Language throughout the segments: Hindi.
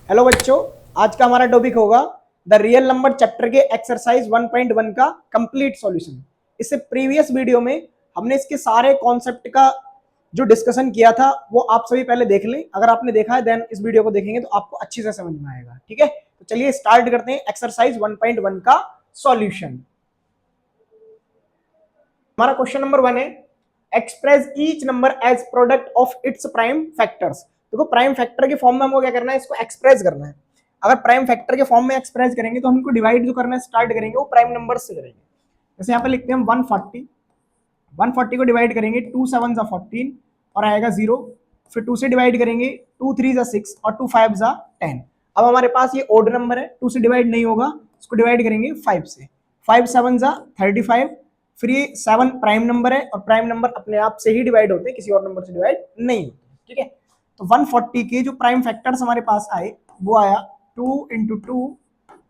हेलो बच्चों, आज का हमारा टॉपिक होगा द रियल नंबर चैप्टर के एक्सरसाइज 1.1 का कंप्लीट सॉल्यूशन। इससे प्रीवियस वीडियो में हमने इसके सारे कॉन्सेप्ट का जो डिस्कशन किया था वो आप सभी पहले देख लें। अगर आपने देखा है देन इस वीडियो को देखेंगे तो आपको अच्छी से समझ में आएगा। ठीक है, तो चलिए स्टार्ट करते हैं एक्सरसाइज 1.1 का सॉल्यूशन। हमारा क्वेश्चन नंबर 1 है express each number as product of its prime factors. देखो, प्राइम फैक्टर के फॉर्म में हमको क्या करना है, इसको एक्सप्रेस करना है। अगर प्राइम फैक्टर के फॉर्म में एक्सप्रेस करेंगे तो हमको डिवाइड जो करना स्टार्ट करेंगे वो प्राइम नंबर से करेंगे। जैसे यहाँ पे लिखते हैं हम 140 को डिवाइड करेंगे 2 7 जा 14 और आएगा 0। फिर 2 से डिवाइड करेंगे 2 3 जा 6 और 2 5 जा 10। अब हमारे पास ये ओड नंबर है, 2 से डिवाइड नहीं होगा, इसको डिवाइड करेंगे 5 से। 5 7 जा 35। फिर ये 7 प्राइम नंबर है और प्राइम नंबर अपने आप से ही डिवाइड होते हैं, किसी और नंबर से डिवाइड नहीं होते। ठीक है, तो 140 के जो प्राइम फैक्टर्स हमारे पास आए वो आया 2 इंटू 2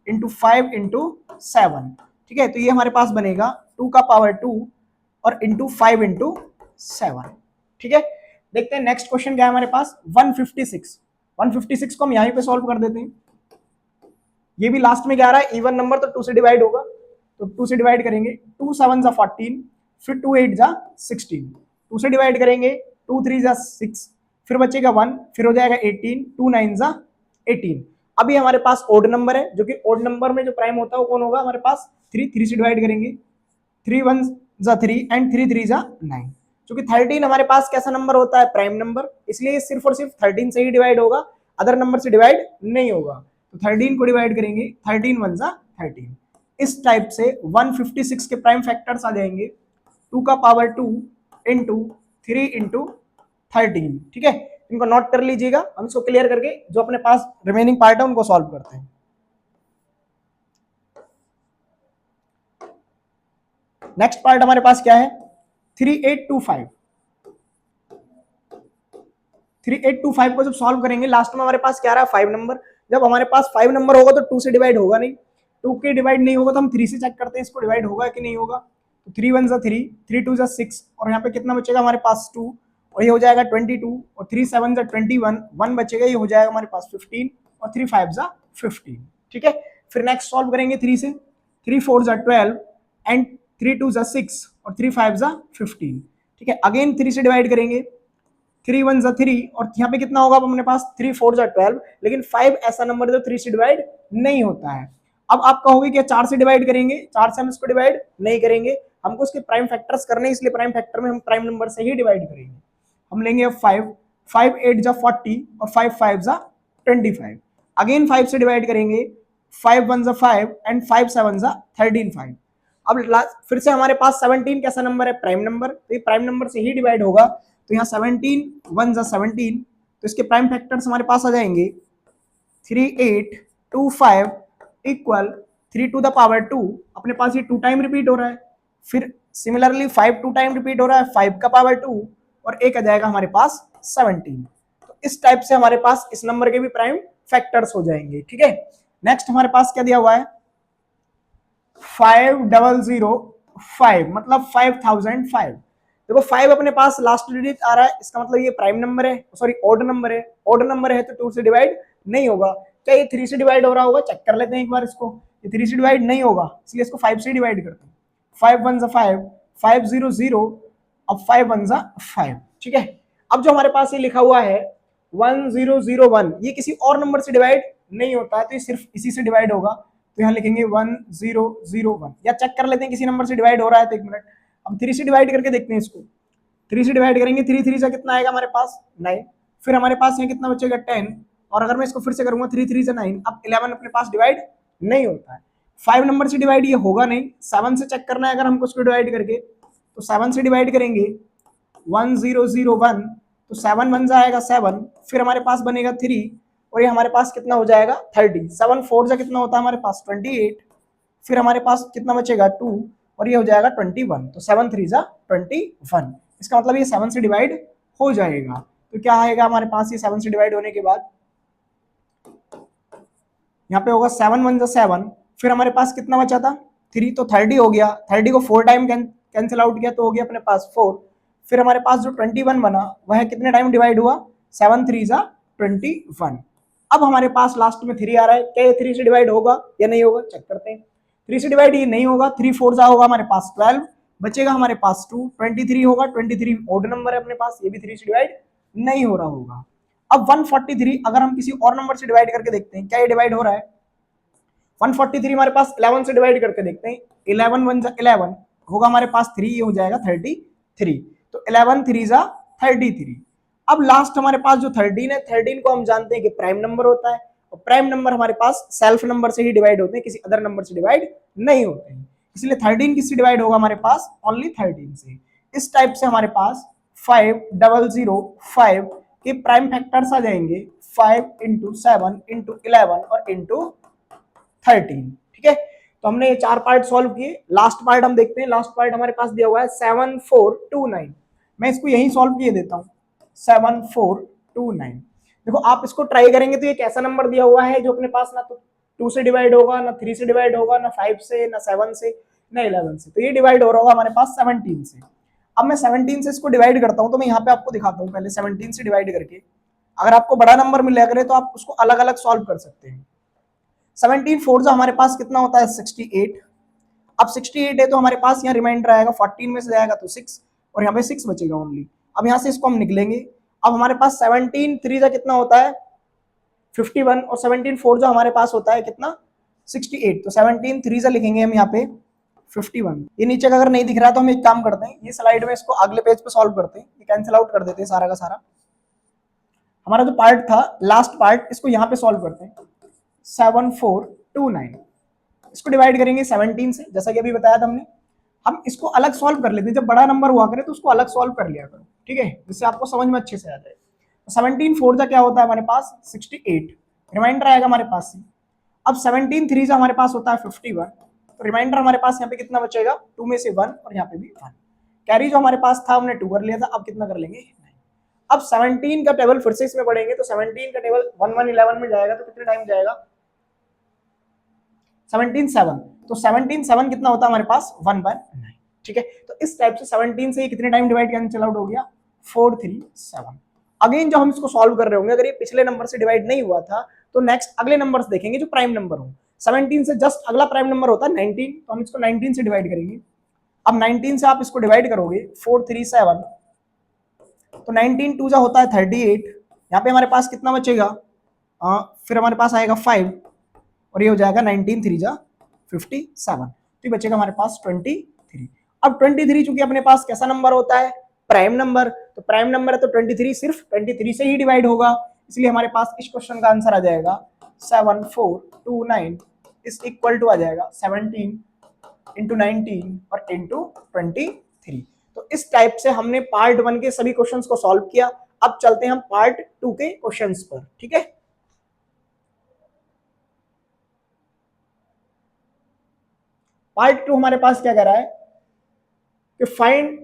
इंटू 5 इंटू 7। ठीक है, तो ये हमारे पास बनेगा 2 का पावर 2 और इंटू 5 इंटू 7। ठीक है, देखते हैं नेक्स्ट क्वेश्चन क्या है हमारे पास। 156 को हम यहीं पे सॉल्व कर देते हैं। ये भी लास्ट में क्या आ रहा है, इवन नंबर तो 2 से डिवाइड होगा, तो 2 से डिवाइड करेंगे 2 7 जा 14, फिर 2 8 जा 16। 2 से डिवाइड करेंगे 2 3 जा 6, फिर बचेगा 1, फिर हो जाएगा 18, 2 9 जा 18। अभी हमारे पास ओड नंबर है, जो कि ओड नंबर में जो प्राइम होता है वो कौन होगा हमारे पास 3 से डिवाइड करेंगे 3 1 जा 3 एंड 3 3 जा 9। क्योंकि 13 हमारे पास कैसा नंबर होता है, प्राइम नंबर, इसलिए सिर्फ और सिर्फ 13 से ही डिवाइड होगा, अदर नंबर से डिवाइड नहीं होगा। तो 13 को डिवाइड करेंगे 13 1 जा 13। इस टाइप से 156 के प्राइम फैक्टर्स आ जाएंगे 2 का पावर 2 इंटू 3 इंटू 13। ठीक है, इनको नोट कर लीजिएगा, हम इसको क्लियर करके जो अपने पास रिमेनिंग पार्ट है उनको सॉल्व करते हैं। नेक्स्ट पार्ट हमारे पास क्या है, 3825। 3825 को जब सॉल्व करेंगे लास्ट में हमारे पास क्या रहा है, 5 नंबर। जब हमारे पास 5 नंबर होगा तो 2 से डिवाइड होगा नहीं, 2 के डिवाइड नहीं होगा तो हम 3 से चेक करते हैं इसको डिवाइड होगा कि नहीं होगा। तो 3 1 जा 3, 3 2 जा 6 और यहाँ पे कितना बचेगा हमारे पास 2 और ये हो जाएगा 22 और 3 7 जा 21, 1 बचेगा, ये हो जाएगा हमारे पास 15 और 3 5 जा 15। ठीक है, फिर नेक्स्ट सॉल्व करेंगे 3 से, 3 4 जा 12 एंड 3 2 जा 6 और 3 5 जा 15। ठीक है, अगेन 3 से डिवाइड करेंगे 3 1 जा 3 और यहाँ पे कितना होगा अपने पास 3 4 जा 12, लेकिन 5 ऐसा नंबर जो 3 से डिवाइड नहीं होता है। अब आप कहोगे कि 4 से डिवाइड करेंगे, 4 से हम इसको डिवाइड नहीं करेंगे, हमको इसके प्राइम फैक्टर्स करने, इसलिए प्राइम फैक्टर में हम प्राइम नंबर से ही डिवाइड करेंगे। हम लेंगे अब 5 8 जा 40 और 5 5 जा 25। अगेन 5 से डिवाइड करेंगे 5 1 जा 5 एंड 5 7 जा 13 5। अब फिर से हमारे पास 17 कैसा नंबर है, प्राइम नंबर, तो ये प्राइम नंबर से ही डिवाइड होगा। तो यहाँ 17 1 जा 17, तो इसके प्राइम फैक्टर्स हमारे पास आ जाएंगे 3 8 2 5 इक्वल 3 टू द पावर 2। अपने पास ये 2 टाइम रिपीट हो रहा है, फिर सिमिलरली 5 2 टाइम रिपीट हो रहा है, 5 का पावर 2 और एक आ जाएगा हमारे पास 17। तो इस टाइप से हमारे पास इस नंबर के भी प्राइम फैक्टर्स हो जाएंगे। ठीक है, नेक्स्ट हमारे पास क्या दिया हुआ है 5005, मतलब 5005। देखो 5 अपने पास लास्ट डिजिट आ रहा है, इसका मतलब ये प्राइम नंबर है, सॉरी ओड नंबर है। ओड नंबर है तो 2 से डिवाइड नहीं होगा। क्या ये 3 से डिवाइड हो रहा होगा, चेक कर लेते हैं एक बार इसको। ये 3 से डिवाइड नहीं होगा, इसलिए इसको 5 से डिवाइड करते हैं। 5 1 जा 5, 5 0 0, अब 5 1 जा 5। ठीक है, अब जो हमारे पास ये लिखा हुआ है 1001, ये किसी और नंबर से डिवाइड नहीं होता है, तो ये सिर्फ इसी से डिवाइड होगा। तो यहाँ लिखेंगे 1001, या चेक कर लेते हैं किसी नंबर से डिवाइड हो रहा है तो एक मिनट। हम 3 से डिवाइड करके देखते हैं इसको। 3 से डिवाइड करेंगे 3 3 से कितना आएगा हमारे पास 9, फिर हमारे पास यहाँ कितना बचेगा 10, और अगर मैं इसको फिर से करूंगा 3 3 से 9, अब 11 अपने पास डिवाइड नहीं होता है। 5 नंबर से डिवाइड ये होगा नहीं, 7 से चेक करना है अगर हमको इसको डिवाइड करके, तो 7 से डिवाइड करेंगे 1001, तो 7 1 जाएगा 7, फिर हमारे पास बनेगा 3 और ये हमारे पास कितना हो जाएगा 30। 7 4 जा कितना होता है हमारे पास 28, फिर हमारे पास कितना बचेगा 2 और ये हो जाएगा 21, तो 7 3 जा 21। इसका मतलब ये 7 से डिवाइड हो जाएगा। तो क्या आएगा हमारे पास ये 7 से डिवाइड होने के बाद, यहाँ पे होगा 7 1 जा 7, फिर हमारे पास कितना बचा था 3, तो 30 हो गया। 30 को 4 टाइम कैंसिल आउट किया तो हो गया अपने पास 4। फिर हमारे पास जो 21 बना वह कितने टाइम डिवाइड हुआ, 7 3 जा 21। अब हमारे पास लास्ट में 3 आ रहा है, क्या ये 3 से डिवाइड होगा या नहीं होगा, चेक करते हैं। 3 से डिवाइड ये नहीं होगा, 3 4 जा होगा हमारे पास 12, बचेगा हमारे पास 2, 23 होगा, 23 ओड नंबर है अपने पास, ये भी 3 से डिवाइड नहीं हो रहा होगा। अब 143 अगर हम किसी और नंबर से डिवाइड करके देखते हैं, क्या ये डिवाइड हो रहा है? 143 हमारे पास 11 से डिवाइड करके देखते हैं, 11 1 जा 11 होगा हमारे पास 3, ये हो जाएगा 33, तो 11 3 जा 33। अब लास्ट हमारे पास जो 13 है, 13 को हम जानते हैं कि प्राइम नंबर होता है, और प्राइम नंबर हमारे पास सेल्फ नंबर से ही डिवाइड होते हैं, किसी अदर नंबर से डिवाइड नहीं होते हैं, इसलिए 13 किससे डिवाइड होगा हमारे पास? ओनली 13 से। इस टाइप से हमारे पास 5005 के प्राइम फैक्टर्स आ जाएंगे, 5 इंटू 7 इंटू 11 और इंटू 13। ठीक है, तो हमने ये 4 पार्ट सॉल्व किए। लास्ट पार्ट हम देखते हैं, लास्ट पार्ट हमारे पास दिया हुआ है 7429। मैं इसको यही सॉल्व किए देता हूं, 7429। देखो आप इसको ट्राई करेंगे तो ये कैसा नंबर दिया हुआ है जो अपने पास ना तो 2 से डिवाइड होगा, ना 3 से डिवाइड होगा, ना 5 से, ना 7 से, ना 11 से, तो ये डिवाइड हो रहा होगा हमारे पास 17 से। अब मैं 17 से इसको डिवाइड करता हूं, तो मैं यहाँ पे आपको दिखाता हूँ पहले 17 से डिवाइड करके। अगर आपको बड़ा नंबर मिला करे तो आप उसको अलग अलग सॉल्व कर सकते हैं। 17 4 जो हमारे पास कितना होता है? 68। अब 68 है तो हमारे पास यहाँ रिमाइंडर आएगा, 14 में से जाएगा तो 6, और यहाँ पे 6 बचेगा ओनली। अब यहाँ से इसको हम निकलेंगे। अब हमारे पास 17 3 का कितना होता है? 51, और 17 4 जो हमारे पास होता है कितना? 68। तो 17 3 से लिखेंगे हम यहाँ पे 51। ये नीचे का अगर नहीं दिख रहा तो हम एक काम करते हैं, ये स्लाइड में इसको अगले पेज पे सॉल्व करते हैं, ये कैंसिल आउट कर देते हैं सारा का सारा। हमारा जो पार्ट था लास्ट पार्ट, इसको यहाँ पे सॉल्व करते हैं, 7429। इसको डिवाइड करेंगे 17 से, जैसा कि अभी बताया था हमने। हम इसको अलग सॉल्व कर लेते हैं, जब बड़ा नंबर हुआ करे तो उसको अलग सॉल्व कर लिया करो, ठीक है, जिससे आपको समझ में अच्छे से आ जाए। 17 4 का क्या होता है हमारे पास? 68, रिमाइंडर आएगा हमारे पास से। अब 17 3 हमारे पास होता है 51, तो रिमाइंडर हमारे पास यहाँ पे कितना बचेगा? 2 में से 1, और यहाँ पे भी 1। कैरी जो हमारे पास था हमने 2 कर लिया था, अब कितना कर लेंगे? 9। अब 17 का टेबल फिर से इसमें पढ़ेंगे, तो 17 का टेबल 1 1 11 में जाएगा, तो कितने टाइम जाएगा? 17 7, तो 17 7 कितना होता है हमारे पास? 1/9। ठीक है, तो इस टाइप से 17 से ये कितने टाइम डिवाइड कैंसिल आउट हो गया? 4 3 7। अगेन जब हम इसको सॉल्व कर रहे होंगे, अगर ये पिछले नंबर से डिवाइड नहीं हुआ था तो नेक्स्ट अगले नंबर्स देखेंगे जो प्राइम नंबर हो। 17 से जस्ट अगला प्राइम नंबर होता है 19, तो हम इसको 19 से डिवाइड करेंगे। अब 19 से आप इसको डिवाइड करोगे 4 3 7, तो 19 2 जा होता है 38। यहाँ पे हमारे पास कितना बचेगा? फिर हमारे पास आएगा 5, और ये हो जाएगा 19 3 जा 57, तो ये बचेगा हमारे पास 23। अब 23 चूंकि अपने पास कैसा नंबर होता है? प्राइम नंबर, तो प्राइम नंबर है तो 23 सिर्फ 23 से ही डिवाइड होगा, इसलिए हमारे पास इस क्वेश्चन का आंसर आ जाएगा 7429 इज इक्वल टू आ जाएगा 17 इंटू 19 और इंटू 23। तो इस टाइप से हमने पार्ट 1 के सभी क्वेश्चंस को सॉल्व किया। अब चलते हैं हम पार्ट 2 के क्वेश्चंस पर, ठीक है। पार्ट 2 हमारे पास क्या कह रहा है कि फाइंड,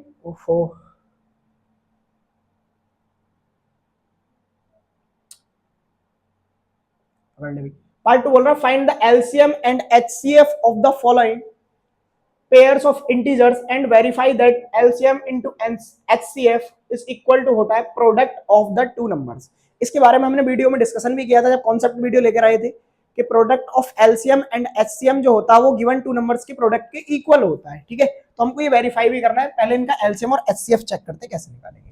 पार्ट 2 बोल रहा है find the LCM and HCF of the following pairs of integers and verify that LCM into HCF is equal to होता है product of the two numbers. इसके बारे में हमने वीडियो में डिस्कशन भी किया था जब कॉन्सेप्ट वीडियो लेकर आए थे कि product of LCM and HCM जो होता है वो गिवन टू नंबर्स के प्रोडक्ट के इक्वल होता है, ठीक है। तो हमको ये वेरीफाई भी करना है, पहले इनका एलसीएम और एचसीएफ चेक करते हैं कैसे निकालेंगे।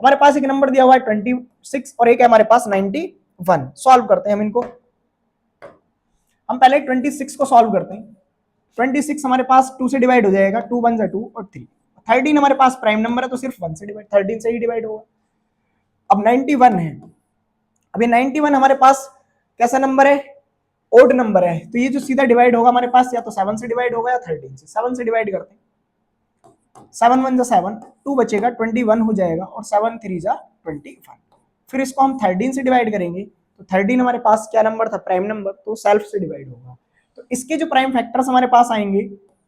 हमारे पास एक नंबर दिया हुआ है 26 और एक है हमारे पास 91। सॉल्व करते हैं हम इनको। हम पहले 26 को सॉल्व करते हैं। 26 हमारे पास 2 से डिवाइड हो जाएगा, 2 1 जा 2 और 3। 13 हमारे पास प्राइम नंबर है तो सिर्फ 1 से डिवाइड, 13 से ही डिवाइड होगा। अब 91 है, अब ये 91 हमारे पास कैसा नंबर है? ओड नंबर है, तो ये जो सीधा डिवाइड होगा हमारे पास या तो 7 से डिवाइड होगा या 13 से। 7 से डिवाइड करते हैं, 7 1 जा 7, 2 बचेगा, 21 हो जाएगा और 7 3 जा 21। फिर इसको हम 13 से डिवाइड करेंगे तो 13 हमारे पास क्या नंबर था? प्राइम नंबर, तो सेल्फ से डिवाइड होगा। तो इसके जो प्राइम फैक्टर्स हमारे पास आएंगे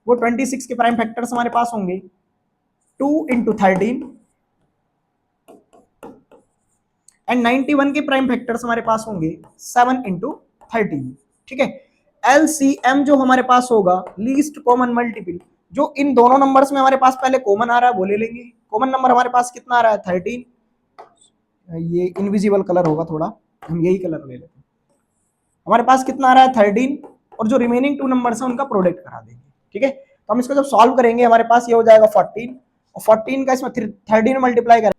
वो 26 के प्राइम फैक्टर्स हमारे पास होंगे 2 इंटू 13 एंड 91 के प्राइम फैक्टर्स हमारे पास होंगे 7 इंटू 13, ठीक है। एलसीएम जो हमारे पास होगा लीस्ट कॉमन मल्टीपल, जो इन दोनों नंबर्स में हमारे पास पहले कॉमन आ रहा है वो ले लेंगे। कॉमन नंबर हमारे पास कितना आ रहा है? 13। ये इनविजिबल कलर होगा थोड़ा, हम यही कलर ले लेते हैं। हमारे पास कितना आ रहा है 13, और जो रिमेनिंग 2 नंबर्स हैं उनका प्रोडक्ट करा देंगे। ठीक है, तो हम इसको जब सॉल्व करेंगे हमारे पास ये हो जाएगा 14, और 14 का इसमें 13 में मल्टीप्लाई करें,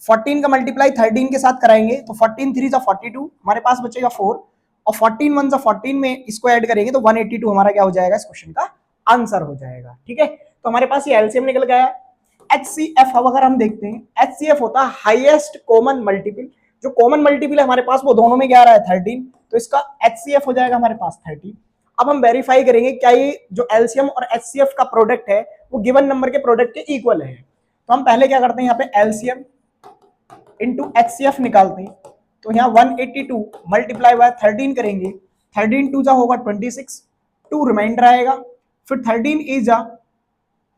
14 का मल्टीप्लाई 13 के साथ कराएंगे तो 14 3 जा 42, हमारे पास बचेगा 4, और 14 1 जा 14 में इसको ऐड करेंगे तो 182 हमारा क्या हो जाएगा, इस क्वेश्चन का आंसर हो जाएगा। ठीक है, तो हमारे पास ये एलसीएम निकल गया। HCF अगर हम देखते हैं, HCF होता है हाईएस्ट कॉमन मल्टीपल, जो कॉमन मल्टीपल है हमारे पास वो दोनों में क्या आ रहा है 13, तो इसका HCF हो जाएगा हमारे पास 13। अब हम वेरीफाई करेंगे क्या ये जो एलसीएम और HCF का प्रोडक्ट है वो गिवन नंबर के प्रोडक्ट के इक्वल है। तो हम पहले क्या करते हैं, यहाँ पे एलसीएम इंटू HCF निकालते हैं, तो यहाँ 182 मल्टीप्लाई बाय 13 करेंगे, 13 2 जा होगा 26, 2 रिमाइंडर आएगा, फिर 13 ई जा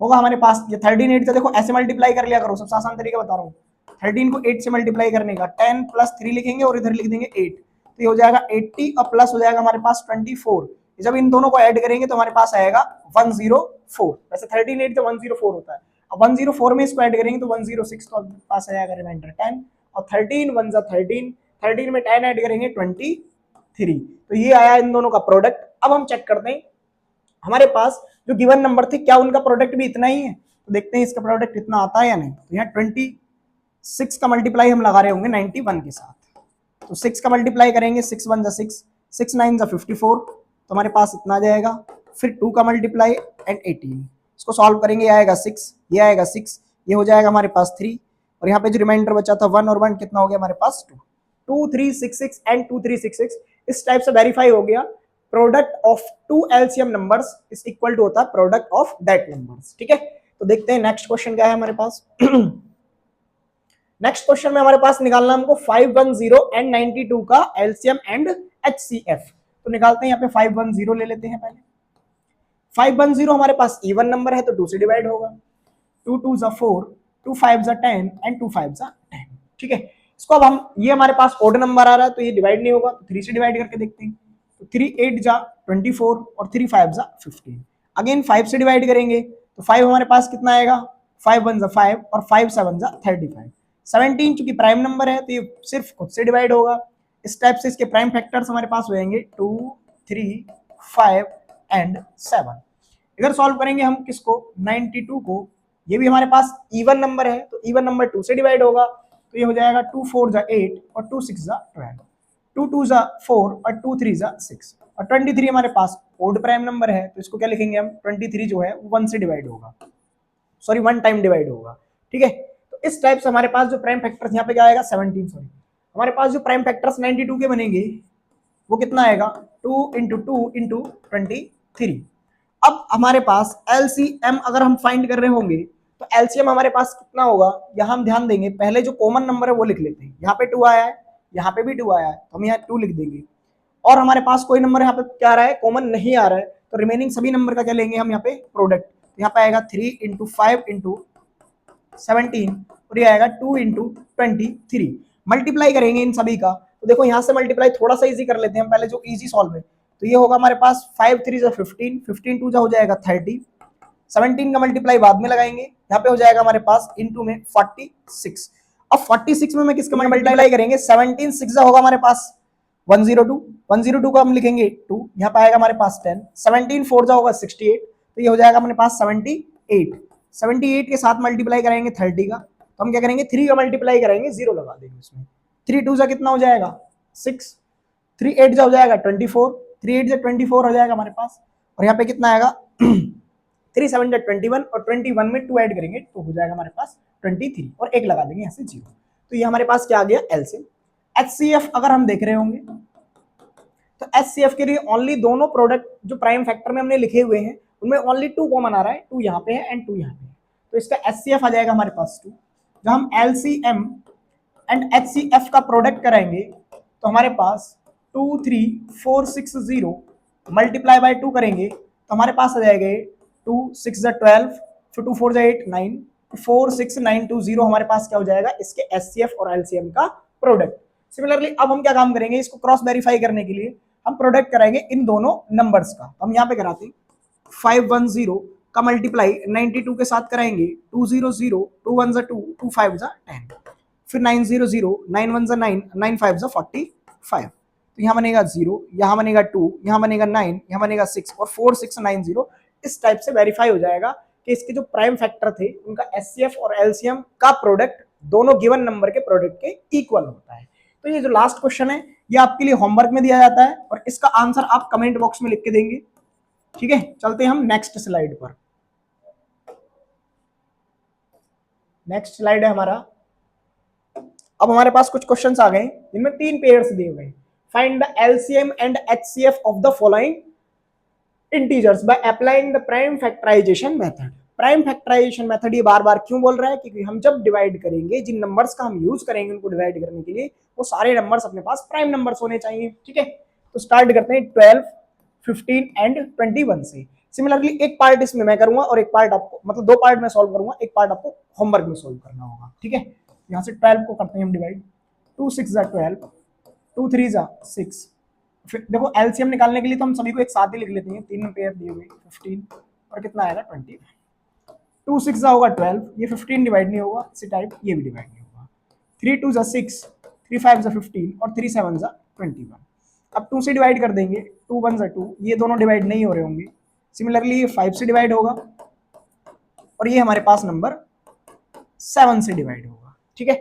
होगा हमारे पास ये 13 8 का, देखो ऐसे मल्टीप्लाई कर लिया करो, सबसे आसान तरीका बता रहा हूँ, 13 को 8 से मल्टीप्लाई करने का, 10 प्लस 3 लिखेंगे और इधर लिख देंगे 8, तो ये हो जाएगा 80 और प्लस हो जाएगा हमारे पास 24, जब इन दोनों को ऐड करेंगे तो हमारे पास आएगा 104, वैसे 13 8 तो 104 होता है, अब 104 में इसको ऐड करेंगे तो 106, तो पास आ जाएगा रिमाइंडर 10, और 13 1 जा 13, 13 में 10 ऐड करेंगे 23, तो ये आया इन दोनों का प्रोडक्ट। अब हम चेक करते हैं हमारे पास जो गिवन नंबर थे क्या उनका प्रोडक्ट भी इतना ही है, तो देखते हैं इसका प्रोडक्ट इतना आता है या नहीं। तो यहाँ 26 का मल्टीप्लाई हम लगा रहे होंगे 91 के साथ, तो 6 का मल्टीप्लाई करेंगे, 6 1 जा 6, 6 9 जा 54, तो हमारे पास इतना आ जाएगा, फिर 2 का मल्टीप्लाई एंड 18, इसको सॉल्व करेंगे, ये आएगा 6, ये आएगा 6, ये हो जाएगा हमारे पास 3, और यहाँ पे जो रिमाइंडर बचा था 1 और 1 कितना हो गया हमारे पास 2, 2 3 6 6 एंड 2 3 6 6, इस टाइप से वेरीफाई हो गया product of 2 LCM numbers is equal to होता है प्रोडक्ट ऑफ दैट नंबर्स। ठीक है, तो देखते हैं नेक्स्ट क्वेश्चन क्या है हमारे पास। नेक्स्ट क्वेश्चन में हमारे पास निकालना हमको 510 एंड 92 का एलसीएम एंड HCF, तो निकालते हैं, यहाँ पे 510 ले लेते हैं पहले, 510 हमारे पास इवन नंबर है तो 2 से डिवाइड होगा, 2 2 जा 4, 2 5 जा 10 एंड 2 5 जा 10। ठीक है, इसको अब हम, ये हमारे पास ओड नंबर आ रहा है तो ये डिवाइड नहीं होगा, तो 3 से डिवाइड करके देखते हैं, तो 3 8 जा 24 और 3 5 जा 15, अगेन 5 से डिवाइड करेंगे तो 5 हमारे पास कितना आएगा, 5 1 जा 5 और 5 7 जा 35, 17 चूंकि प्राइम नंबर है तो ये सिर्फ खुद से डिवाइड होगा, इस टाइप से इसके प्राइम फैक्टर्स हमारे पास हो जाएंगे 2 3 5 एंड 7। इधर सॉल्व करेंगे हम किसको, 92 को, ये भी हमारे पास इवन नंबर है तो इवन नंबर 2 से डिवाइड होगा, तो ये हो जाएगा 2 4 जा 8 और 2 6 जा 12, 2 2 जा 4 और 2 3 जा 6, और 23 हमारे पास ओड प्राइम नंबर है तो इसको क्या लिखेंगे हम, 23 जो है वो 1 से डिवाइड होगा, सॉरी 1 टाइम डिवाइड होगा। ठीक है, तो इस टाइप से हमारे पास जो प्राइम फैक्टर्स यहाँ पे क्या आएगा 17, सॉरी हमारे पास जो प्राइम फैक्टर्स 92 के बनेंगे वो कितना आएगा, 2 इंटू 2 इंटू 23। अब हमारे पास एलसीएम अगर हम फाइंड कर रहे होंगे तो एलसीएम हमारे पास कितना होगा, यहाँ हम ध्यान देंगे, पहले जो कॉमन नंबर है वो लिख लेते हैं, यहाँ पे 2 आया है, यहाँ पे भी 2 आया है तो हम यहाँ 2 लिख देंगे, और हमारे पास कोई नंबर यहाँ पे क्या आ रहा है, कॉमन नहीं आ रहा है, तो रिमेनिंग सभी नंबर का क्या लेंगे हम यहाँ पे प्रोडक्ट, यहाँ पे आएगा 3 इंटू 5 इंटू 17 और ये आएगा 2 इंटू 23, मल्टीप्लाई करेंगे इन सभी का, तो देखो यहाँ से मल्टीप्लाई थोड़ा सा इजी कर लेते हैं हम पहले, जो इजी सॉल्व है, तो ये होगा हमारे पास 5 3 जा 15, 15 2 जा हो जाएगा 30, 17 का मल्टीप्लाई बाद में लगाएंगे, यहाँ पे हो जाएगा हमारे पास इनटू में 46, अब 46 में किसका मल्टीप्लाई करेंगे, 17 6 जा होगा हमारे पास 102, 102 को हम लिखेंगे 2, यहाँ पे आएगा हमारे पास 10, 17 4 जा होगा 68, तो ये हो जाएगा हमारे पास 78, 78 के साथ मल्टीप्लाई करेंगे 30 का, तो हम क्या करेंगे 3 का मल्टीप्लाई करेंगे, 0 लगा देंगे उसमें, 3 2 जा कितना हो जाएगा 6, 3 8 जा हो जाएगा 24, 3 8 जा 24 हो जाएगा हमारे पास, और यहाँ पे कितना आएगा 3 7 जा 21 और 21 में 2 ऐड करेंगे तो हो जाएगा हमारे पास 23 और 1 लगा देंगे यहाँ से 0, तो ये हमारे पास क्या आ गया एलसीएम। HCF अगर हम देख रहे होंगे तो HCF के लिए ओनली दोनों प्रोडक्ट जो प्राइम फैक्टर में हमने लिखे हुए हैं उनमें ओनली 2 कॉमन आ रहा है, 2 यहाँ पे है एंड 2 यहाँ पे है, तो इसका HCF आ जाएगा हमारे पास 2, जब हम LCM एंड HCF का प्रोडक्ट कराएंगे तो हमारे पास 2 3 4 6 0 मल्टीप्लाई बाय 2 करेंगे तो हमारे पास आ जाएगा 2 6 जा 12, फिर 2 4 जा 8 9, 4 6 9 2 0 हमारे पास क्या हो जाएगा इसके HCF और LCM का प्रोडक्ट। सिमिलरली अब हम क्या काम करेंगे, इसको क्रॉस वेरीफाई करने के लिए हम प्रोडक्ट कराएंगे इन दोनों नंबर्स का, हम यहाँ पे कराते हैं 510 का मल्टीप्लाई 92 के साथ कराएंगे, 2 0 0 2 1 जा 2 2 5 जा 10, फिर 9 0 0 9 1 जा 9 9 5 जा 45, तो यहाँ बनेगा 0, यहाँ बनेगा 2, यहाँ बनेगा 9, यहाँ बनेगा 6 और 4 6 9 0। इस टाइप से वेरीफाई हो जाएगा कि इसके जो प्राइम फैक्टर थे उनका एचसीएफ और एलसीएम का प्रोडक्ट दोनों गिवन नंबर के प्रोडक्ट के इक्वल होता है। तो ये जो लास्ट क्वेश्चन है ये आपके लिए होमवर्क में दिया जाता है और इसका आंसर आप कमेंट बॉक्स में लिख के देंगे। ठीक है, चलते हैं हम नेक्स्ट स्लाइड पर। नेक्स्ट स्लाइड है हमारा। अब हमारे पास कुछ क्वेश्चंस आ गए जिनमें 3 पेयर्स दिए हुए हैं। Find the LCM and HCF of the following integers by applying the prime factorization method. Prime factorization method ये बार बार क्यों बोल रहा है, क्योंकि हम जब डिवाइड करेंगे, जिन नंबर्स का हम यूज करेंगे उनको डिवाइड करने के लिए, वो सारे नंबर्स अपने पास प्राइम नंबर्स होने चाहिए। ठीक है, तो स्टार्ट करते हैं 12, 15 एंड 21 से। सिमिलरली एक पार्ट इसमें मैं करूंगा और एक पार्ट आपको, मतलब 2 पार्ट में सॉल्व करूंगा, एक पार्ट आपको होमवर्क में सॉल्व करना होगा। ठीक है, यहाँ से 12 को करते हैं हम डिवाइड। 2 6 जा 12, 2 3 जा 6। फिर देखो एलसीएम निकालने के लिए तो हम सभी को एक साथ ही लिख लेते हैं, 3 पेयर दिए हुए 15 और कितना आएगा 20। 2 6 जा होगा 12, ये 15 डिवाइड नहीं होगा, इसी टाइप ये भी डिवाइड नहीं होगा। 3 2 जा 6, 3 5 जा 15 और 3 7 जा 21। अब 2 से डिवाइड कर देंगे, 2 1 जा 2, ये दोनों डिवाइड नहीं हो रहे होंगे। सिमिलरली ये 5 से डिवाइड होगा और ये हमारे पास नंबर 7 से डिवाइड होगा। ठीक है,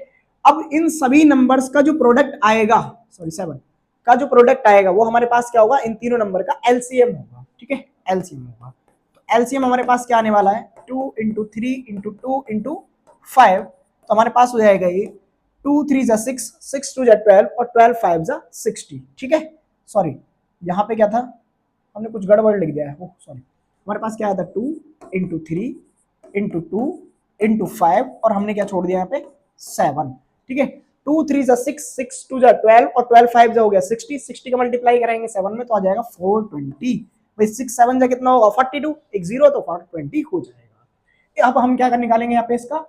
अब इन सभी नंबर्स का जो प्रोडक्ट आएगा, सॉरी 7 का जो प्रोडक्ट आएगा वो हमारे पास क्या होगा, इन तीनों नंबर का एलसीएम होगा। ठीक है, एलसीएम होगा। तो एलसीएम हमारे पास क्या आने वाला है, 2 इंटू 3 इंटू 2 इंटू 5। तो हमारे पास हो जाएगा ये 2 3 जा 6, 6 2 जा 12 और 12 5 जा 60। ठीक है, सॉरी यहाँ पे क्या था, हमने कुछ गड़बड़ लिख दिया है, वो सॉरी, हमारे पास क्या आया था 2 इंटू 3 इंटू 2 इंटू 5 और हमने क्या छोड़ दिया यहाँ पे 7। ठीक है, 2 3 जा 6, 6 2 जा 12 और 12 5 जा हो गया 60। 60 का मल्टीप्लाई करेंगे 7 में तो आ जाएगा 420। भाई 6 7 जा कितना होगा 42, एक जीरो तो 420 हो जाएगा। अब हम क्या कर निकालेंगे यहाँ पे इसका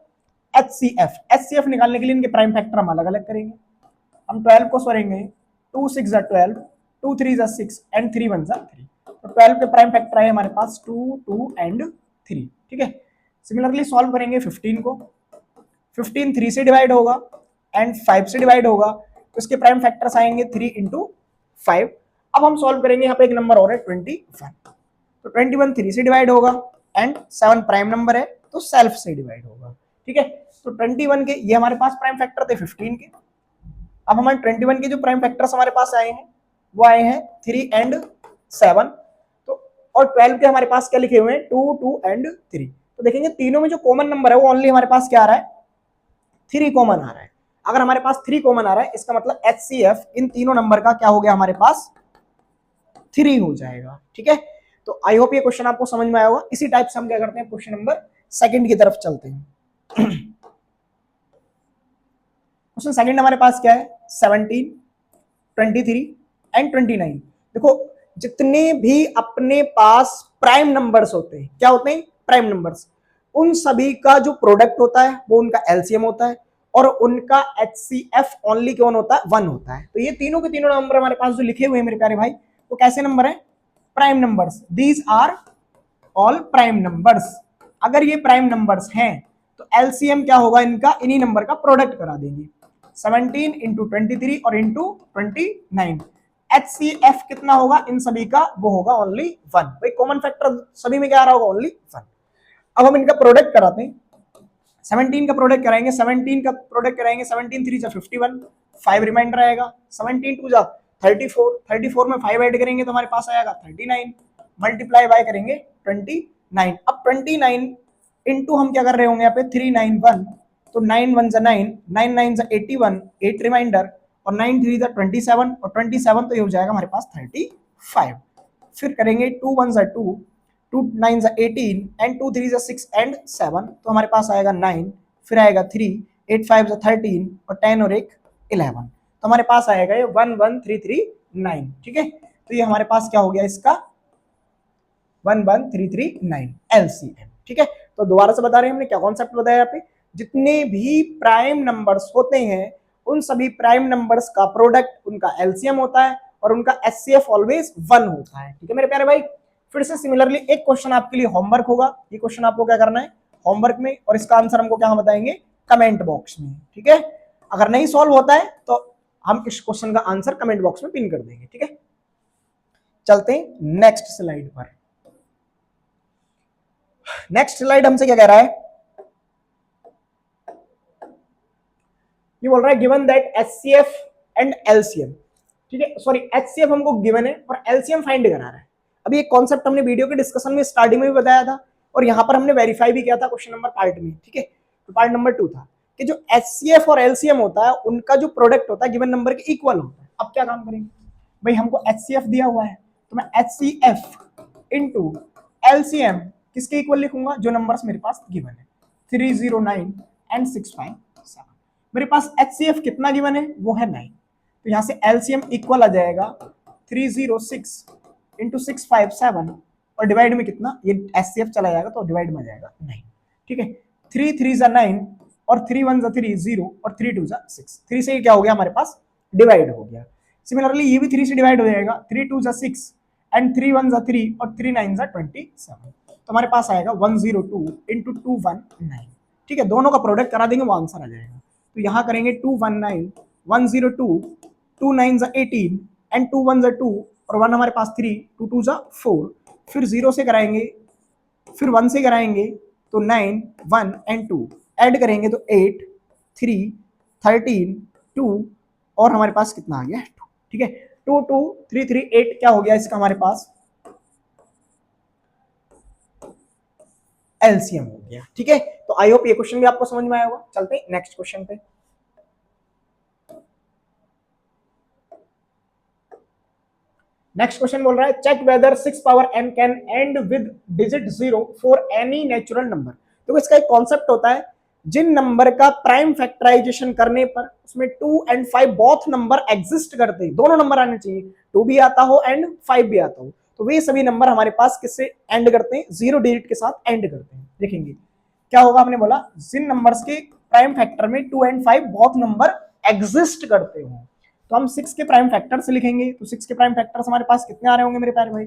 एचसीएफ। एचसीएफ निकालने के लिए इनके प्राइम फैक्टर हम अलग अलग करेंगे। हम 12 को सॉरेंगे, 2 6 जा 12, 2 3 जा 6 एंड 3 1 जा 3। तो 12 के प्राइम फैक्टर है हमारे पास 2 2 एंड 3। ठीक है, सिमिलरली सॉल्व करेंगे 15 को। 15 3 से डिवाइड होगा एंड 5 से डिवाइड होगा, तो इसके प्राइम फैक्टर्स आएंगे 3 इंटू 5। अब हम सॉल्व करेंगे, यहाँ पे एक नंबर और है 21। तो 21 3 से डिवाइड होगा एंड 7 प्राइम नंबर है तो सेल्फ से डिवाइड होगा। ठीक है, तो 21 के ये हमारे पास प्राइम फैक्टर थे 15 के। अब हमारे 21 के जो प्राइम फैक्टर्स हमारे पास आए हैं वो आए हैं 3 एंड 7। तो और 12 के हमारे पास क्या लिखे हुए हैं 2 2 एंड 3। तो देखेंगे तीनों में जो कॉमन नंबर है वो ओनली हमारे पास क्या आ रहा है, 3 कॉमन आ रहा है। अगर हमारे पास 3 कॉमन आ रहा है इसका मतलब एचसीएफ इन तीनों नंबर का क्या हो गया, हमारे पास 3 हो जाएगा। ठीक है, तो आई होप ये क्वेश्चन आपको समझ में आया होगा। इसी टाइप से हम क्या करते हैं, क्वेश्चन नंबर 2 की तरफ चलते हैं। क्वेश्चन 2 हमारे पास क्या है, 17, 23 एंड 29। देखो जितने भी अपने पास प्राइम नंबर्स होते हैं, क्या होते हैं प्राइम नंबर्स, उन सभी का जो प्रोडक्ट होता है वो उनका एलसीएम होता है और उनका एचसीएफ ओनली कौन होता है, 1 होता है। तो ये तीनों के तीनों नंबर हमारे पास जो लिखे हुए हैं मेरे प्यारे भाई, तो कैसे नंबर है, prime numbers. These are all prime numbers. अगर ये प्राइम नंबर्स हैं तो एलसीएम क्या होगा इनका, इन्हीं नंबर का प्रोडक्ट करा देंगे। 17 इंटू 23 और इंटू 29। एचसीएफ कितना होगा इन सभी का, वो होगा ओनली 1। भाई कॉमन फैक्टर सभी में क्या आ रहा होगा, ओनली 1। अब हम इनका प्रोडक्ट कराते हैं। 17 का प्रोडक्ट कराएंगे, 17 का प्रोडक्ट कराएंगे, 17 3 जा 51, 5 रिमाइंडर आएगा, 17 2 जा 34, 34 में 5 ऐड करेंगे तो हमारे पास आएगा 39, मल्टीप्लाई बाय करेंगे 29। अब 29 इंटू हम क्या कर रहे होंगे यहाँ पे 391, तो 9 1 जा 9, 9 9 जा 81, 8 रिमाइंडर और 9 3 जा 27 और 27 तो ये हो जाएगा हमारे पास 35। फिर करेंगे 2 1 जा 2, 2 9 जा 18 एंड 2 3 जा 6 एंड 7, तो हमारे पास आएगा 9, फिर आएगा 3, 8 5 जा 13 और 10 और 1 11, तो हमारे पास आएगा ये 11339। ठीक है, तो ये हमारे पास क्या हो गया इसका 11339 एलसीएम। ठीक है, तो दोबारा से बता रहे हैं हमने क्या कॉन्सेप्ट बताया यहाँ पे, जितने भी प्राइम नंबर्स होते हैं उन सभी प्राइम नंबर्स का प्रोडक्ट उनका एलसीएम होता है और उनका एचसीएफ ऑलवेज 1 होता है। ठीक है मेरे प्यारे भाई, फिर से सिमिलरली एक क्वेश्चन आपके लिए होमवर्क होगा। ये क्वेश्चन आपको क्या करना है होमवर्क में, और इसका आंसर हमको क्या बताएंगे कमेंट बॉक्स में। ठीक है, अगर नहीं सॉल्व होता है तो हम इस क्वेश्चन का आंसर कमेंट बॉक्स में पिन कर देंगे, ठीक है। चलते हैं नेक्स्ट स्लाइड पर। नेक्स्ट स्लाइड हमसे क्या कह रहा है, ये बोल रहा है given that HCF and LCM, ठीक है, सॉरी एचसीएफ हमको गिवन है और एलसीएम फाइंड करा रहा है। अभी एक कॉन्सेप्ट हमने वीडियो के डिस्कशन में स्टार्टिंग में भी बताया था और यहां पर हमने वेरीफाई भी किया था क्वेश्चन नंबर पार्ट में, ठीक है। तो पार्ट नंबर 2 था कि जो एचसीएफ और एलसीएम होता है उनका जो प्रोडक्ट होता है गिवन नंबर के इक्वल होता है। अब क्या काम करेंगे भाई, हमको एचसीएफ दिया हुआ है तो मैं एचसीएफ इनटू एलसीएम किसके इक्वल लिखूंगा, जो नंबर्स मेरे पास गिवन है 309 एंड 657। मेरे पास एचसीएफ कितना गिवन है, वो है 9, तो यहां से एलसीएम इक्वल आ जाएगा 306 इंटू 657 और डिवाइड में कितना, ये एचसीएफ चला जाएगा तो डिवाइड में आ जाएगा 9, ठीक है। 3 3 9 और 3 1 3 0 और 3 2 6, 3 से क्या हो गया हमारे पास डिवाइड हो गया। सिमिलरली ये भी 3 से डिवाइड हो जाएगा, 3 2 6 एंड 3 1 3 और 3 9 27, तो हमारे पास आएगा 102 इंटू 219, ठीक है। दोनों का प्रोडक्ट करा देंगे वो आंसर आ जाएगा। तो यहां करेंगे 219 102 2 9 18 एंड 2 1 2 और 1 हमारे पास 3 2 2 4, फिर 0 से कराएंगे, फिर 1 से कराएंगे तो 9 1 एंड 2 ऐड करेंगे तो 8 3 13 2 और हमारे पास कितना आ गया 2, ठीक है। 2 2 3 3 8 क्या हो गया इसका हमारे पास एलसीएम हो गया, ठीक है। तो आई होप ये क्वेश्चन भी आपको समझ में आया होगा। चलते हैं नेक्स्ट क्वेश्चन पे। नेक्स्ट क्वेश्चन बोल रहा है check whether 6 power n can end with digit 0 for any natural number. तो इसका एक कॉन्सेप्ट होता है, जिन नंबर का प्राइम फैक्टराइजेशन करने पर उसमें 2 एंड 5 बोथ नंबर एग्जिस्ट करते हैं, दोनों नंबर आने चाहिए, 2 भी आता हो एंड 5 भी आता हो, तो वे सभी नंबर हमारे पास किससे एंड करते हैं, 0 डिजिट के साथ एंड करते हैं। देखेंगे क्या होगा, हमने बोला जिन नंबर्स के प्राइम फैक्टर में 2 एंड 5 बोथ नंबर एग्जिस्ट करते हो, तो हम 6 के प्राइम फैक्टर से लिखेंगे। तो 6 के प्राइम फैक्टर्स हमारे पास कितने आ रहे होंगे मेरे प्यारे भाई,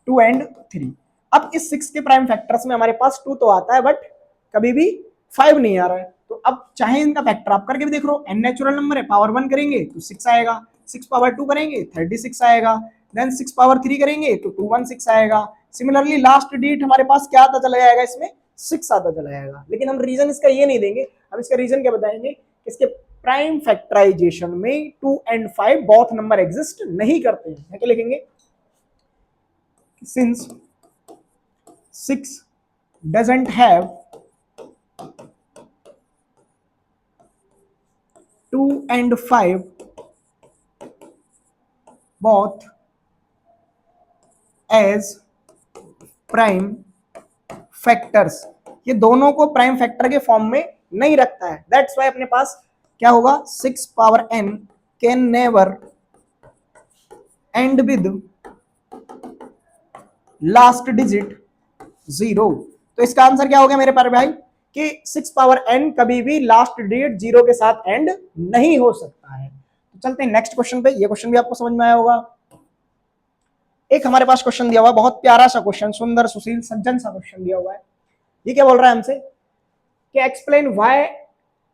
2 एंड 3। अब इस 6 के प्राइम फैक्टर्स में हमारे पास 2 तो आता है बट कभी भी 5 नहीं आ रहा है, तो अब चाहे इनका फैक्टर आप करके भी देख लो, n नेचुरल नंबर है, पावर 1 करेंगे तो 6 आएगा, 6 पावर 2 करेंगे 36 आएगा, देन 6 पावर 3 करेंगे तो 216 आएगा। सिमिलरली लास्ट डिजिट हमारे पास क्या आता चला जाएगा, इसमें 6 आता चला जाएगा। लेकिन हम रीजन इसका ये नहीं देंगे, हम इसका रीजन क्या बताएंगे, इसके प्राइम फैक्टराइजेशन में 2 एंड 5 बोथ नंबर एग्जिस्ट नहीं करते हैं। क्या लिखेंगे, since 6 doesn't have 2 and 5 both as prime factors, ये दोनों को प्राइम फैक्टर के फॉर्म में नहीं रखता है। दैट्स वाई अपने पास क्या होगा, 6 power n can never and with last digit 0। तो इसका आंसर क्या हो गया मेरे प्यारे भाई कि 6 पावर n कभी भी लास्ट डिजिट 0 के साथ एंड नहीं हो सकता है। तो चलते हैं नेक्स्ट क्वेश्चन पे, ये क्वेश्चन भी आपको समझ में आया होगा। एक हमारे पास क्वेश्चन दिया हुआ है, बहुत प्यारा सा क्वेश्चन, सुंदर सुशील सज्जन सा क्वेश्चन दिया हुआ है। ये क्या बोल रहा है हमसे कि explain why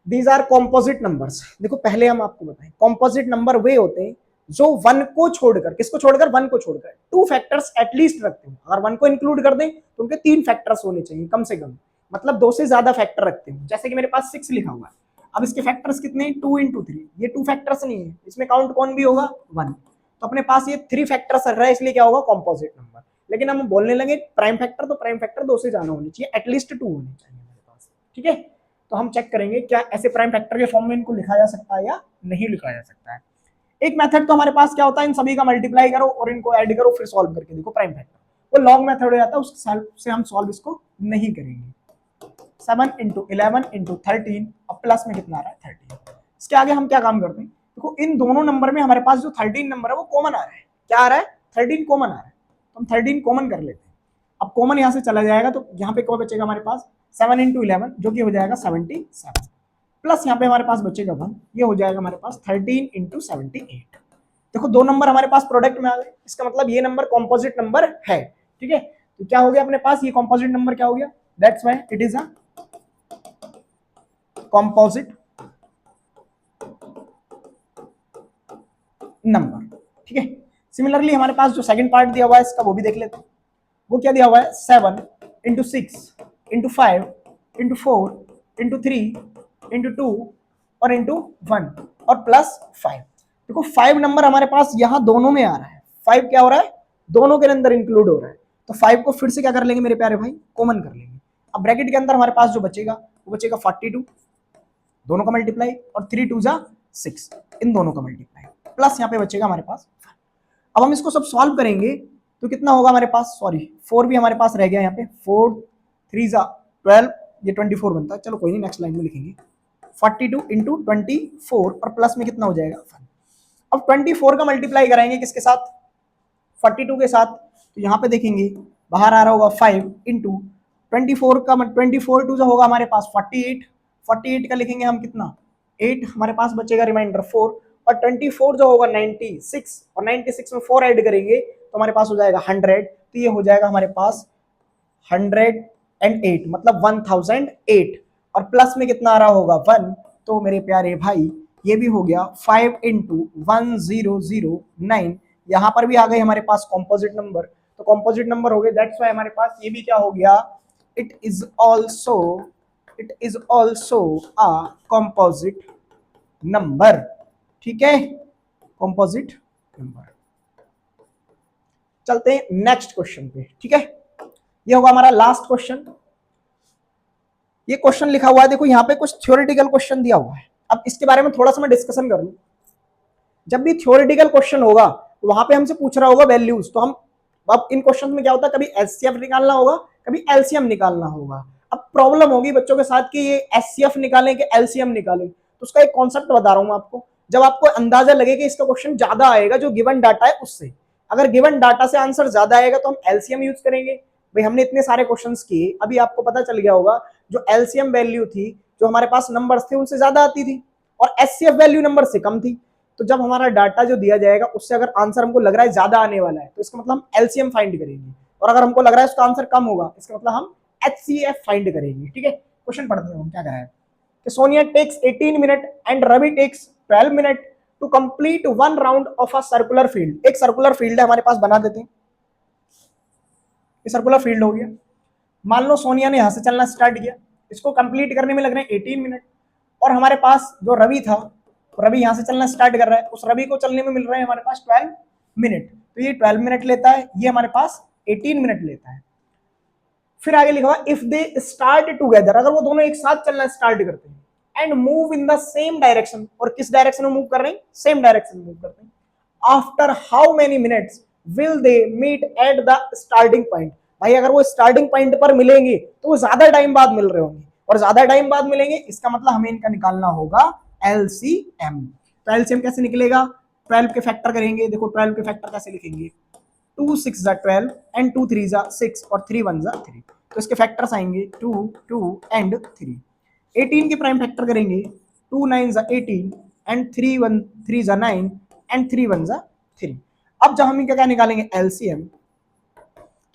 these are composite numbers. देखो पहले हम आपको बताएं, कॉम्पोजिट नंबर वे होते हैं जो 1 को छोड़कर, किसको छोड़कर, 1 को छोड़कर 2 फैक्टर्स एटलीस्ट रखते हैं। अगर 1 को इंक्लूड कर दें तो उनके 3 फैक्टर्स होने चाहिए कम से कम, मतलब 2 से ज्यादा फैक्टर रखते हैं। जैसे कि मेरे पास 6 लिखा हुआ है, अब इसके फैक्टर्स कितने, 2 इंटू 3, ये 2 फैक्टर्स नहीं है, इसमें काउंट कौन भी होगा, 1। तो अपने पास ये 3 फैक्टर्स रख रहा है, इसलिए क्या होगा, कॉम्पोजिट नंबर। लेकिन हम बोलने लगे प्राइम फैक्टर, तो प्राइम फैक्टर 2 से ज्यादा होनी चाहिए, एटलीस्ट 2 होने चाहिए मेरे पास, ठीक है। तो हम चेक करेंगे क्या ऐसे प्राइम फैक्टर के फॉर्म में इनको लिखा जा सकता है या नहीं लिखा जा सकता है। एक मेथड तो हमारे पास क्या होता है, इन सभी का मल्टीप्लाई करो और इनको ऐड करो फिर सॉल्व करके देखो प्राइम फैक्टर, वो लॉन्ग मेथड हो जाता है, उससे हम सॉल्व इसको नहीं करेंगे। 7 इंटू 11 इंटू 13 और प्लस में कितना आ रहा है 13। इसके आगे हम क्या काम करते हैं, देखो इन दोनों नंबर में हमारे पास जो 13 नंबर है वो कॉमन आ रहा है, क्या आ रहा है, 13 कॉमन आ रहा है, तो हम 13 कॉमन कर लेते हैं। अब कॉमन यहां से चला जाएगा तो यहाँ पे क्या बचेगा हमारे पास 7 इंटू 11 जो कि हो जाएगा 77, प्लस यहाँ पे हमारे पास बचेगा 1, ये हो जाएगा हमारे पास 13 इंटू 78। देखो 2 नंबर हमारे पास प्रोडक्ट में आ गए, इसका मतलब ये नंबर कॉम्पोजिट नंबर है, ठीक है। तो क्या हो गया अपने पास, ये कॉम्पोजिट नंबर क्या हो गया, that's why it is a composite number. ठीक है, सिमिलरली हमारे पास जो सेकंड पार्ट दिया हुआ है इसका वो भी देख लेते हैं। वो क्या दिया हुआ है, 7 into 6 into 5 into 4 into 3 into 2 और इंटू 1 और प्लस 5। देखो 5 नंबर हमारे पास यहाँ दोनों में आ रहा है, 5 क्या हो रहा है, दोनों के अंदर इंक्लूड हो रहा है। तो 5 को फिर से क्या कर लेंगे मेरे प्यारे भाई, कॉमन कर लेंगे। अब ब्रैकेट के अंदर हमारे पास जो बचेगा वो बचेगा 42, दोनों का मल्टीप्लाई, और 3 2 जा 6, इन दोनों का मल्टीप्लाई, प्लस यहाँ पे बचेगा हमारे पास। अब हम इसको सब सॉल्व करेंगे तो कितना होगा हमारे पास, सॉरी 4 भी हमारे पास रह गया यहाँ पे, 4 3 जा 12, ये 24 बनता है। चलो कोई नहीं, नेक्स्ट लाइन में लिखेंगे 42 इंटू 24 और प्लस में कितना हो जाएगा 1। अब 24 का मल्टीप्लाई कराएंगे किसके साथ, 42 के साथ। तो यहाँ पे देखेंगे बाहर आ रहा होगा 5 इंटू 24 का 24 टू जो होगा हमारे पास 48, 48 का लिखेंगे हम कितना 8, हमारे पास बचेगा रिमाइंडर 4, और 24 जो होगा 96, और 96 में 4 ऐड करेंगे तो हमारे पास हो जाएगा 100। तो ये हो जाएगा हमारे पास 108, मतलब 1008, और प्लस में कितना आ रहा होगा 1। तो मेरे प्यारे भाई ये भी हो गया 5 इंटू 1009। यहां पर भी आ गए हमारे पास कॉम्पोजिट नंबर, तो कॉम्पोजिट नंबर हो गए, दैट्स वाई हमारे पास ये भी क्या हो गया, it is also a composite number. ठीक है, कॉम्पोजिट नंबर। चलते हैं नेक्स्ट क्वेश्चन पे। ठीक है, ये होगा हमारा लास्ट क्वेश्चन। ये क्वेश्चन लिखा हुआ है, देखो यहाँ पे कुछ थ्योरेटिकल क्वेश्चन दिया हुआ है। अब इसके बारे में थोड़ा सा मैं डिस्कशन कर लूं। जब भी थ्योरेटिकल क्वेश्चन होगा वहां पे हमसे पूछ रहा होगा वैल्यूज, तो हम अब इन क्वेश्चन में क्या होता है, कभी एचसीएफ निकालना होगा, कभी एलसीएम निकालना होगा। अब प्रॉब्लम होगी बच्चों के साथ कि ये एचसीएफ निकालें कि एलसीएम निकालें, तो उसका एक कॉन्सेप्ट बता रहा हूं आपको। जब आपको अंदाजा लगे कि इसका क्वेश्चन ज्यादा आएगा जो गिवन डाटा है उससे, अगर गिवन डाटा से आंसर ज्यादा आएगा तो हम एलसीएम यूज करेंगे। भाई हमने इतने सारे क्वेश्चंस किए, अभी आपको पता चल गया होगा जो एलसीएम वैल्यू थी, जो हमारे पास नंबर्स थे उनसे ज्यादा आती थी, और एचसीएफ वैल्यू नंबर से कम थी। तो जब हमारा डाटा जो दिया जाएगा उससे अगर आंसर हमको लग रहा है ज्यादा आने वाला है तो इसका मतलब हम एलसीएम फाइंड करेंगे, और अगर हमको लग रहा है उसका आंसर कम होगा इसका मतलब हम एचसीएफ फाइंड करेंगे। ठीक है, क्वेश्चन पढ़ते हैं हम क्या कराया कि Sonia takes 18 minute and Ravi takes 12 minute to complete one round of a circular field. एक सर्कुलर फील्ड है हमारे पास, बना देते हैं। ये सर्कुलर फील्ड हो गया। मान लो सोनिया ने यहां से चलना स्टार्ट किया, इसको कंप्लीट करने में लग रहे हैं 18 मिनट, और हमारे पास जो रवि था, रवि यहां से चलना स्टार्ट कर रहा है, उस रवि को चलने में मिल रहे हैं हमारे पास 12 मिनट। तो ये 12 मिनट लेता है, ये हमारे पास 18 मिनट लेता है। फिर आगे लिखा हुआ इफ दे स्टार्ट टुगेदर, अगर वो दोनों एक साथ चलना स्टार्ट करते हैं, and move in the same direction, और किस डायरेक्शन में मूव कर रहे हैं, सेम डायरेक्शन में मूव करते हैं, after how many minutes will they meet at the starting point. भाई अगर वो स्टार्टिंग पॉइंट पर मिलेंगे तो वो ज्यादा टाइम बाद मिल रहे होंगे, और ज्यादा टाइम बाद मिलेंगे इसका मतलब हमें इनका निकालना होगा एलसीएम। तो एलसीएम कैसे निकलेगा, 12 के फैक्टर करेंगे। देखो 12 के फैक्टर कैसे लिखेंगे, 2 6 जा 12 एंड 2 3 जा 6 और 3 1 जा 3, तो इसके फैक्टर्स आएंगे 2 2 एंड 3। 18 के प्राइम फैक्टर करेंगे, 2 9 जा 18 एंड 3 1 3 जा 9 एंड 3 1 जा 3। अब जब हम इनका क्या निकालेंगे एलसीएम,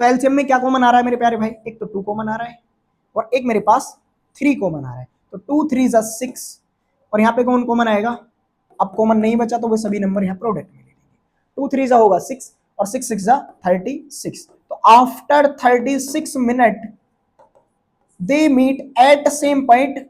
तो एलसीएम में क्या कॉमन आ रहा है मेरे प्यारे भाई, एक तो 2 कॉमन आ रहा है और एक मेरे पास 3 कॉमन आ रहा है, तो 2 3 जा 6, और यहाँ पे कौन कॉमन आएगा, अब कॉमन नहीं बचा तो वो सभी नंबर यहाँ प्रोडक्ट में ले लेंगे। 2 3 जा होगा 6 और 6 6 जा 36। तो after 36 minute they meet at same point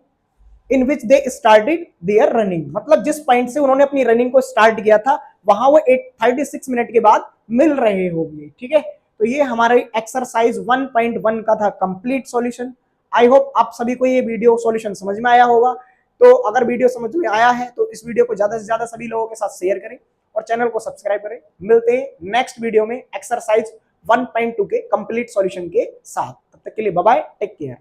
in which they started their running, मतलब जिस पॉइंट से उन्होंने अपनी रनिंग को स्टार्ट किया था वहां वो 36 मिनट के बाद मिल रहे होंगे। ठीक है, तो ये हमारे एक्सरसाइज 1.1 का था कंप्लीट सॉल्यूशन। आई होप आप सभी को ये वीडियो सॉल्यूशन समझ में आया होगा। तो अगर वीडियो समझ में आया है तो इस वीडियो को ज्यादा से ज्यादा सभी लोगों के साथ शेयर करें और चैनल को सब्सक्राइब करें। मिलते हैं नेक्स्ट वीडियो में एक्सरसाइज 1.2 के कंप्लीट सॉल्यूशन के साथ। तब तक के लिए बाय बाय, टेक केयर।